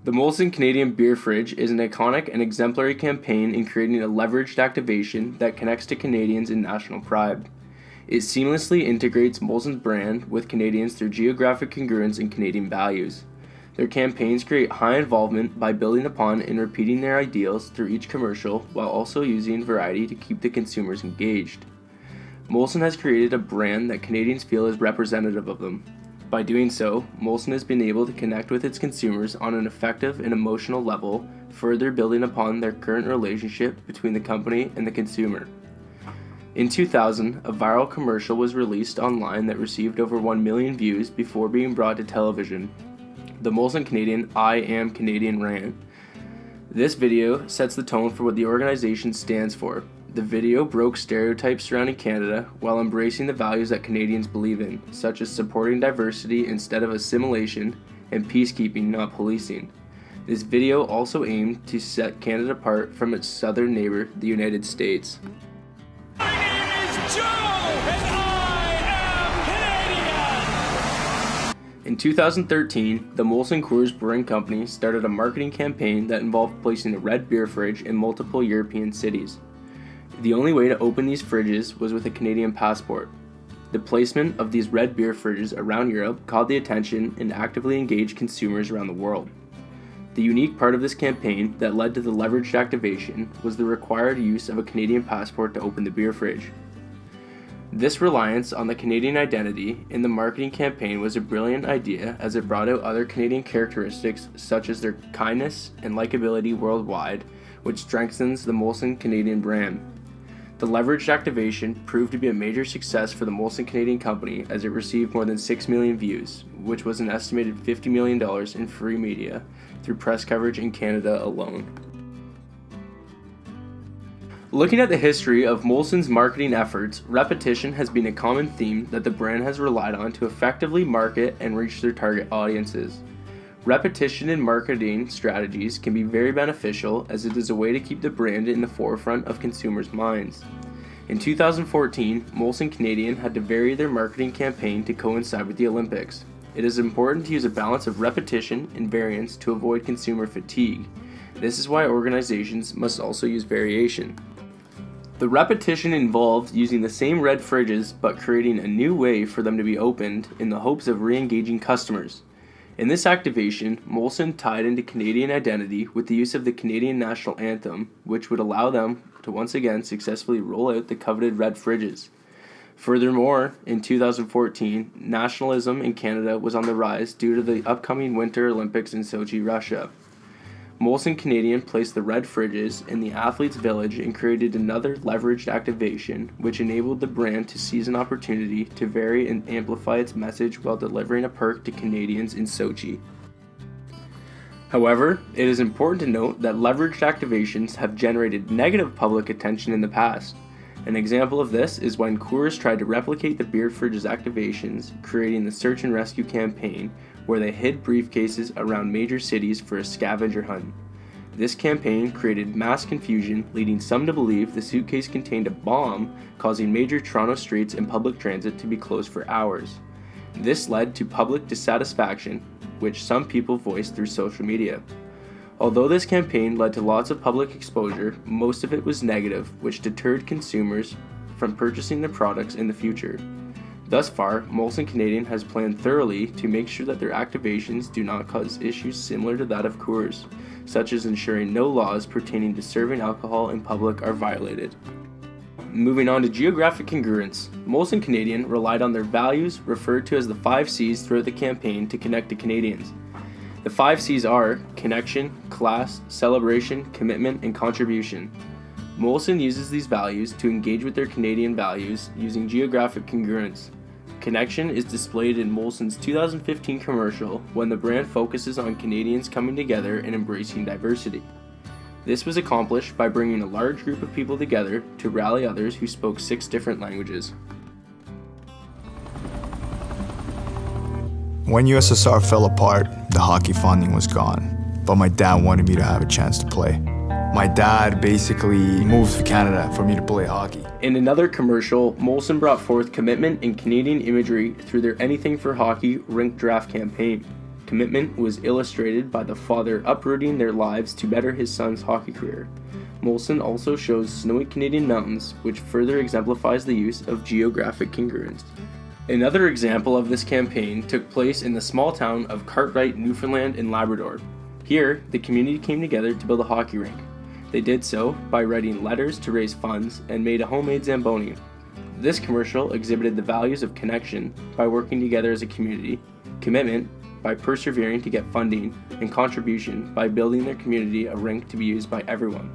The Molson Canadian Beer Fridge is an iconic and exemplary campaign in creating a leveraged activation that connects to Canadians in national pride. It seamlessly integrates Molson's brand with Canadians through geographic congruence and Canadian values. Their campaigns create high involvement by building upon and repeating their ideals through each commercial while also using variety to keep the consumers engaged. Molson has created a brand that Canadians feel is representative of them. By doing so, Molson has been able to connect with its consumers on an effective and emotional level, further building upon their current relationship between the company and the consumer. In 2000, a viral commercial was released online that received over 1 million views before being brought to television. The Molson Canadian I Am Canadian rant. This video sets the tone for what the organization stands for. The video broke stereotypes surrounding Canada while embracing the values that Canadians believe in, such as supporting diversity instead of assimilation and peacekeeping, not policing. This video also aimed to set Canada apart from its southern neighbor, the United States. My name is Joe, and I am Canadian! In 2013, the Molson Coors Brewing Company started a marketing campaign that involved placing a red beer fridge in multiple European cities. The only way to open these fridges was with a Canadian passport. The placement of these red beer fridges around Europe caught the attention and actively engaged consumers around the world. The unique part of this campaign that led to the leveraged activation was the required use of a Canadian passport to open the beer fridge. This reliance on the Canadian identity in the marketing campaign was a brilliant idea as it brought out other Canadian characteristics such as their kindness and likability worldwide, which strengthens the Molson Canadian brand. The leveraged activation proved to be a major success for the Molson Canadian Company as it received more than 6 million views, which was an estimated $50 million in free media through press coverage in Canada alone. Looking at the history of Molson's marketing efforts, repetition has been a common theme that the brand has relied on to effectively market and reach their target audiences. Repetition in marketing strategies can be very beneficial as it is a way to keep the brand in the forefront of consumers' minds. In 2014, Molson Canadian had to vary their marketing campaign to coincide with the Olympics. It is important to use a balance of repetition and variance to avoid consumer fatigue. This is why organizations must also use variation. The repetition involved using the same red fridges but creating a new way for them to be opened in the hopes of re-engaging customers. In this activation, Molson tied into Canadian identity with the use of the Canadian national anthem, which would allow them to once again successfully roll out the coveted red fridges. Furthermore, in 2014, nationalism in Canada was on the rise due to the upcoming Winter Olympics in Sochi, Russia. Molson Canadian placed the red fridges in the athletes' village and created another leveraged activation, which enabled the brand to seize an opportunity to vary and amplify its message while delivering a perk to Canadians in Sochi. However, it is important to note that leveraged activations have generated negative public attention in the past. An example of this is when Coors tried to replicate the beer fridge's activations, creating the search and rescue campaign, where they hid briefcases around major cities for a scavenger hunt. This campaign created mass confusion, leading some to believe the suitcase contained a bomb, causing major Toronto streets and public transit to be closed for hours. This led to public dissatisfaction, which some people voiced through social media. Although this campaign led to lots of public exposure, most of it was negative, which deterred consumers from purchasing the products in the future. Thus far, Molson Canadian has planned thoroughly to make sure that their activations do not cause issues similar to that of Coors, such as ensuring no laws pertaining to serving alcohol in public are violated. Moving on to geographic congruence, Molson Canadian relied on their values, referred to as the 5 C's, throughout the campaign to connect to Canadians. The 5 C's are connection, class, celebration, commitment, and contribution. Molson uses these values to engage with their Canadian values using geographic congruence. Connection is displayed in Molson's 2015 commercial when the brand focuses on Canadians coming together and embracing diversity. This was accomplished by bringing a large group of people together to rally others who spoke 6 different languages. When USSR fell apart, the hockey funding was gone, but my dad wanted me to have a chance to play. My dad basically moved to Canada for me to play hockey. In another commercial, Molson brought forth commitment and Canadian imagery through their Anything for Hockey rink draft campaign. commitment was illustrated by the father uprooting their lives to better his son's hockey career. Molson also shows snowy Canadian mountains, which further exemplifies the use of geographic congruence. Another example of this campaign took place in the small town of Cartwright, Newfoundland and Labrador. Here, the community came together to build a hockey rink. They did so by writing letters to raise funds and made a homemade Zamboni. This commercial exhibited the values of connection by working together as a community, commitment by persevering to get funding, and contribution by building their community a rink to be used by everyone.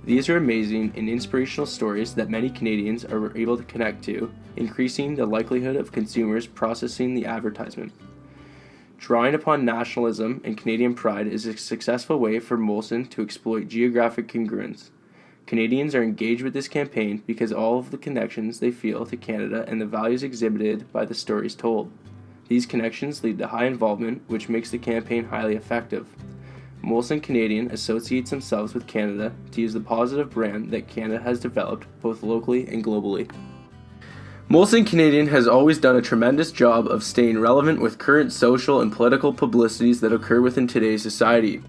These are amazing and inspirational stories that many Canadians are able to connect to, increasing the likelihood of consumers processing the advertisement. Drawing upon nationalism and Canadian pride is a successful way for Molson to exploit geographic congruence. Canadians are engaged with this campaign because all of the connections they feel to Canada and the values exhibited by the stories told. These connections lead to high involvement, which makes the campaign highly effective. Molson Canadian associates themselves with Canada to use the positive brand that Canada has developed both locally and globally. Molson Canadian has always done a tremendous job of staying relevant with current social and political publicities that occur within today's society.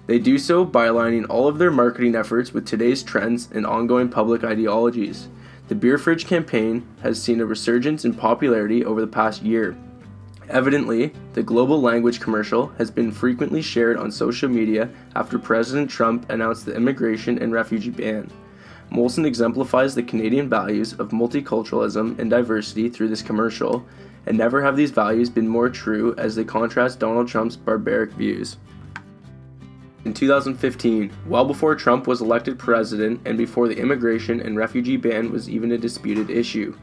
They do so by aligning all of their marketing efforts with today's trends and ongoing public ideologies. The Beer Fridge campaign has seen a resurgence in popularity over the past year. Evidently, the global language commercial has been frequently shared on social media after President Trump announced the immigration and refugee ban. Molson exemplifies the Canadian values of multiculturalism and diversity through this commercial, and never have these values been more true as they contrast Donald Trump's barbaric views. In 2015, well before Trump was elected president and before the immigration and refugee ban was even a disputed issue,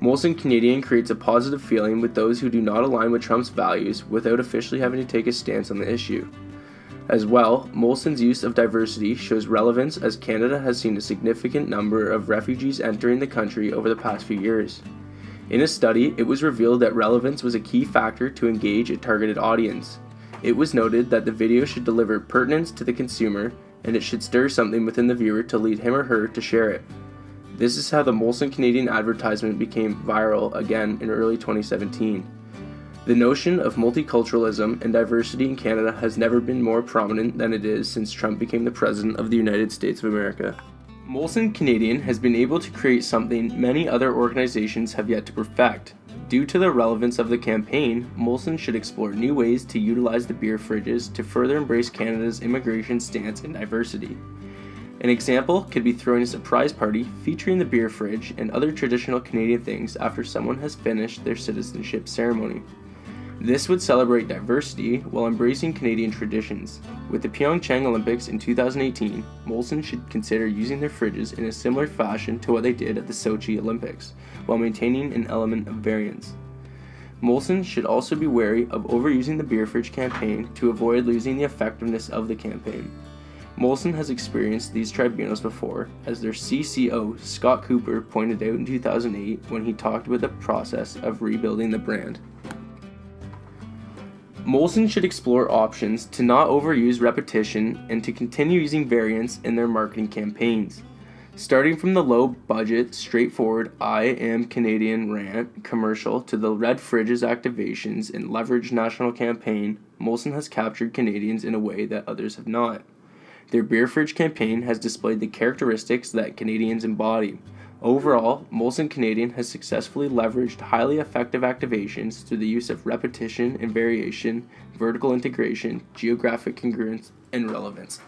Molson Canadian creates a positive feeling with those who do not align with Trump's values without officially having to take a stance on the issue. As well, Molson's use of diversity shows relevance as Canada has seen a significant number of refugees entering the country over the past few years. In a study, it was revealed that relevance was a key factor to engage a targeted audience. It was noted that the video should deliver pertinence to the consumer, and it should stir something within the viewer to lead him or her to share it. This is how the Molson Canadian advertisement became viral again in early 2017. The notion of multiculturalism and diversity in Canada has never been more prominent than it is since Trump became the President of the United States of America. Molson Canadian has been able to create something many other organizations have yet to perfect. Due to the relevance of the campaign, Molson should explore new ways to utilize the beer fridges to further embrace Canada's immigration stance and diversity. An example could be throwing a surprise party featuring the beer fridge and other traditional Canadian things after someone has finished their citizenship ceremony. This would celebrate diversity while embracing Canadian traditions. With the Pyeongchang Olympics in 2018, Molson should consider using their fridges in a similar fashion to what they did at the Sochi Olympics, while maintaining an element of variance. Molson should also be wary of overusing the beer fridge campaign to avoid losing the effectiveness of the campaign. Molson has experienced these tribunals before, as their CCO, Scott Cooper, pointed out in 2008 when he talked about the process of rebuilding the brand. Molson should explore options to not overuse repetition and to continue using variants in their marketing campaigns. Starting from the low-budget, straightforward I Am Canadian rant commercial to the Red Fridges activations and leveraged national campaign, Molson has captured Canadians in a way that others have not. Their beer fridge campaign has displayed the characteristics that Canadians embody. Overall, Molson Canadian has successfully leveraged highly effective activations through the use of repetition and variation, vertical integration, geographic congruence, and relevance.